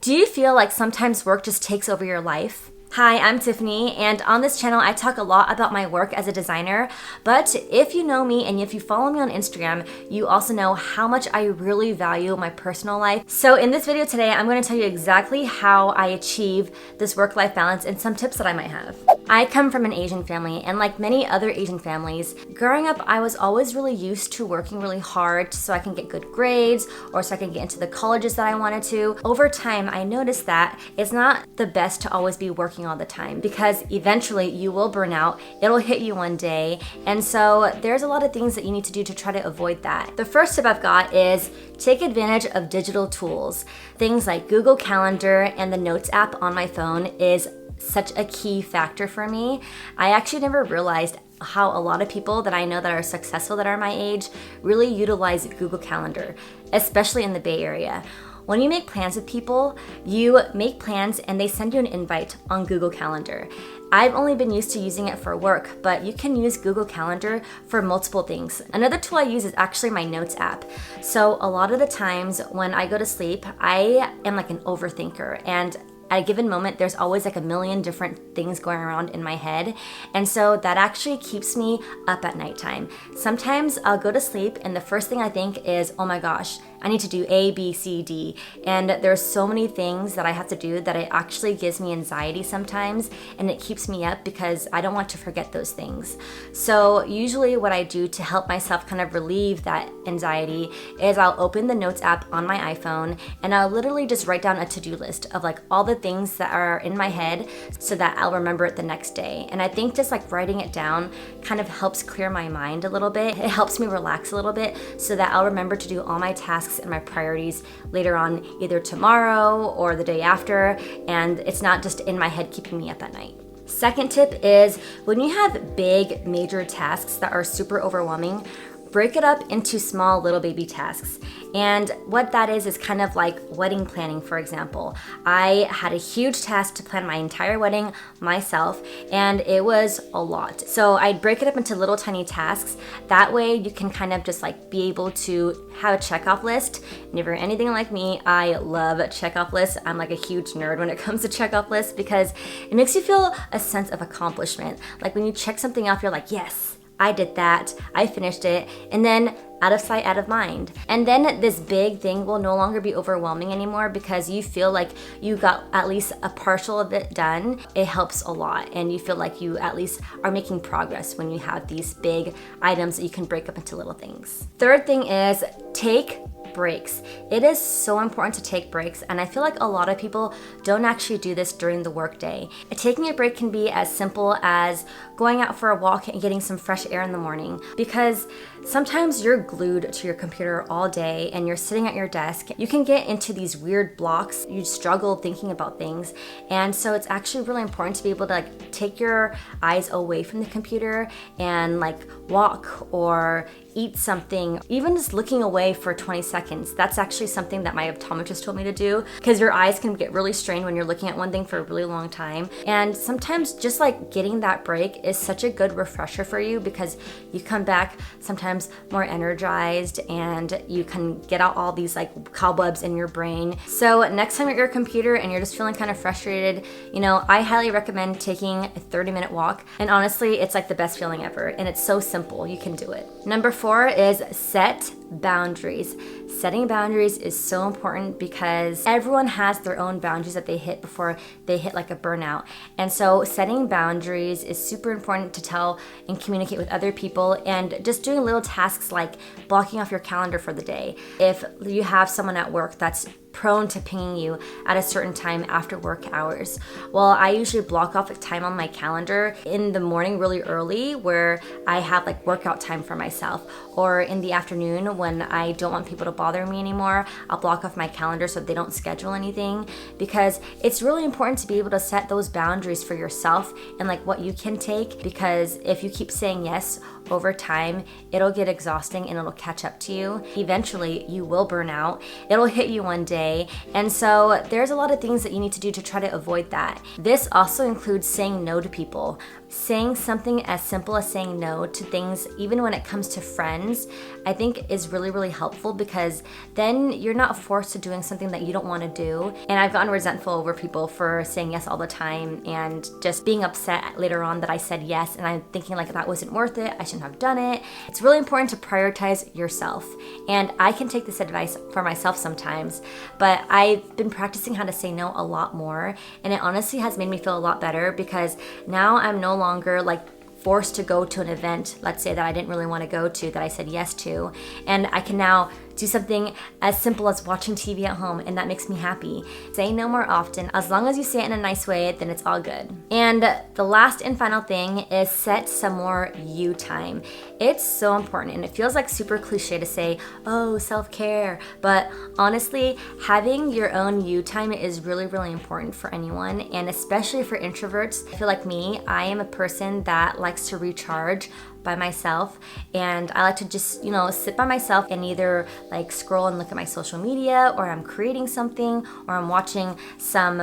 Do you feel like sometimes work just takes over your life? Hi, I'm Tiffany, and on this channel I talk a lot about my work as a designer, but if you know me and if you follow me on Instagram, you also know how much I really value my personal life. So in this video today, I'm going to tell you exactly how I achieve this work-life balance and some tips that I might have. I come from an Asian family, and like many other Asian families, growing up I was always really used to working really hard so I can get good grades or so I can get into the colleges that I wanted to. Over time, I noticed that it's not the best to always be working all the time because eventually you will burn out. It'll hit you one day. And so there's a lot of things that you need to do to try to avoid that. The first tip I've got is take advantage of digital tools. Things like Google Calendar and the Notes app on my phone is such a key factor for me. I actually never realized how a lot of people that I know that are successful that are my age really utilize Google Calendar, especially in the Bay Area. When you make plans with people, you make plans and they send you an invite on Google Calendar. I've only been used to using it for work, but you can use Google Calendar for multiple things. Another tool I use is actually my Notes app. So a lot of the times when I go to sleep, I am like an overthinker, and at a given moment, there's always like a million different things going around in my head. And so that actually keeps me up at nighttime. Sometimes I'll go to sleep and the first thing I think is, oh my gosh, I need to do A, B, C, D. And there's so many things that I have to do that it actually gives me anxiety sometimes, and it keeps me up because I don't want to forget those things. So usually what I do to help myself kind of relieve that anxiety is I'll open the Notes app on my iPhone and I'll literally just write down a to-do list of like all the things that are in my head so that I'll remember it the next day. And I think just like writing it down kind of helps clear my mind a little bit. It helps me relax a little bit so that I'll remember to do all my tasks and my priorities later on, either tomorrow or the day after, and it's not just in my head keeping me up at night. Second tip is when you have big major tasks that are super overwhelming, break it up into small little baby tasks. And what that is kind of like wedding planning, for example. I had a huge task to plan my entire wedding myself, and it was a lot. So I'd break it up into little tiny tasks. That way you can kind of just like be able to have a checkoff list. And if you're anything like me, I love checkoff lists. I'm like a huge nerd when it comes to checkoff lists because it makes you feel a sense of accomplishment. Like when you check something off, you're like, yes, I did that, I finished it, and then out of sight, out of mind. And then this big thing will no longer be overwhelming anymore because you feel like you got at least a partial of it done. It helps a lot, and you feel like you at least are making progress when you have these big items that you can break up into little things. Third thing is take breaks. It is so important to take breaks, and I feel like a lot of people don't actually do this during the workday. Taking a break can be as simple as going out for a walk and getting some fresh air in the morning, because sometimes you're glued to your computer all day and you're sitting at your desk. You can get into these weird blocks. You struggle thinking about things, and so it's actually really important to be able to like take your eyes away from the computer and like walk or eat something. Even just looking away for 20 seconds, that's actually something that my optometrist told me to do, because your eyes can get really strained when you're looking at one thing for a really long time. And sometimes just like getting that break is such a good refresher for you, because you come back sometimes more energized and you can get out all these like cobwebs in your brain. So next time you're at your computer and you're just feeling kind of frustrated, I highly recommend taking a 30-minute walk. And honestly, it's like the best feeling ever, and it's so simple. You can do it. Number 4 is set boundaries. Setting boundaries is so important because everyone has their own boundaries that they hit before they hit like a burnout. And so setting boundaries is super important to tell and communicate with other people, and just doing little tasks like blocking off your calendar for the day. If you have someone at work that's prone to pinging you at a certain time after work hours, well, I usually block off a time on my calendar in the morning really early where I have like workout time for myself, or in the afternoon when I don't want people to bother me anymore, I'll block off my calendar so they don't schedule anything, because it's really important to be able to set those boundaries for yourself and like what you can take, because if you keep saying yes over time, it'll get exhausting and it'll catch up to you. Eventually, you will burn out. It'll hit you one day day. And so there's a lot of things that you need to do to try to avoid that. This also includes saying no to people. Saying something as simple as saying no to things, even when it comes to friends, I think is really, really helpful, because then you're not forced to doing something that you don't want to do. And I've gotten resentful over people for saying yes all the time and just being upset later on that I said yes, and I'm thinking like that wasn't worth it, I shouldn't have done it. It's really important to prioritize yourself. And I can take this advice for myself sometimes, but I've been practicing how to say no a lot more, and it honestly has made me feel a lot better, because now I'm no longer like forced to go to an event, let's say, that I didn't really want to go to, that I said yes to, and I can now do something as simple as watching TV at home, and that makes me happy. Say no more often. As long as you say it in a nice way, then it's all good. And the last and final thing is set some more you time. It's so important, and it feels like super cliche to say, oh, self-care, but honestly, having your own you time is really, really important for anyone, and especially for introverts. I feel like me, I am a person that likes to recharge by myself, and I like to just, sit by myself and either like scroll and look at my social media, or I'm creating something, or I'm watching some,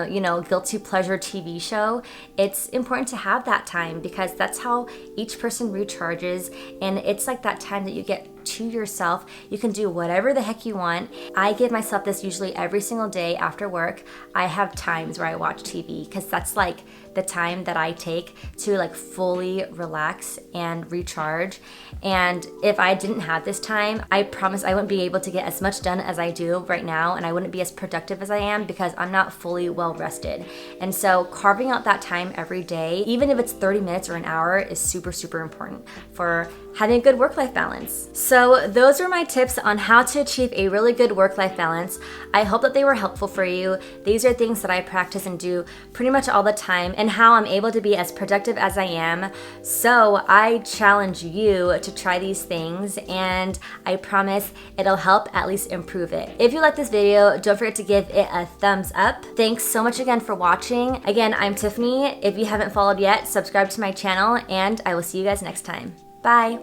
guilty pleasure TV show. It's important to have that time, because that's how each person recharges, and it's like that time that you get to yourself. You can do whatever the heck you want. I give myself this usually every single day after work. I have times where I watch TV, because that's like the time that I take to like fully relax and recharge. And if I didn't have this time, I promise I wouldn't be able to get as much done as I do right now, and I wouldn't be as productive as I am, because I'm not fully well rested. And so carving out that time every day, even if it's 30 minutes or an hour, is super, super important for having a good work-life balance. So those are my tips on how to achieve a really good work-life balance. I hope that they were helpful for you. These are things that I practice and do pretty much all the time, and how I'm able to be as productive as I am. So I challenge you to try these things, and I promise it'll help at least improve it. If you like this video, don't forget to give it a thumbs up. Thanks so much again for watching. Again, I'm Tiffany. If you haven't followed yet, subscribe to my channel, and I will see you guys next time. Bye.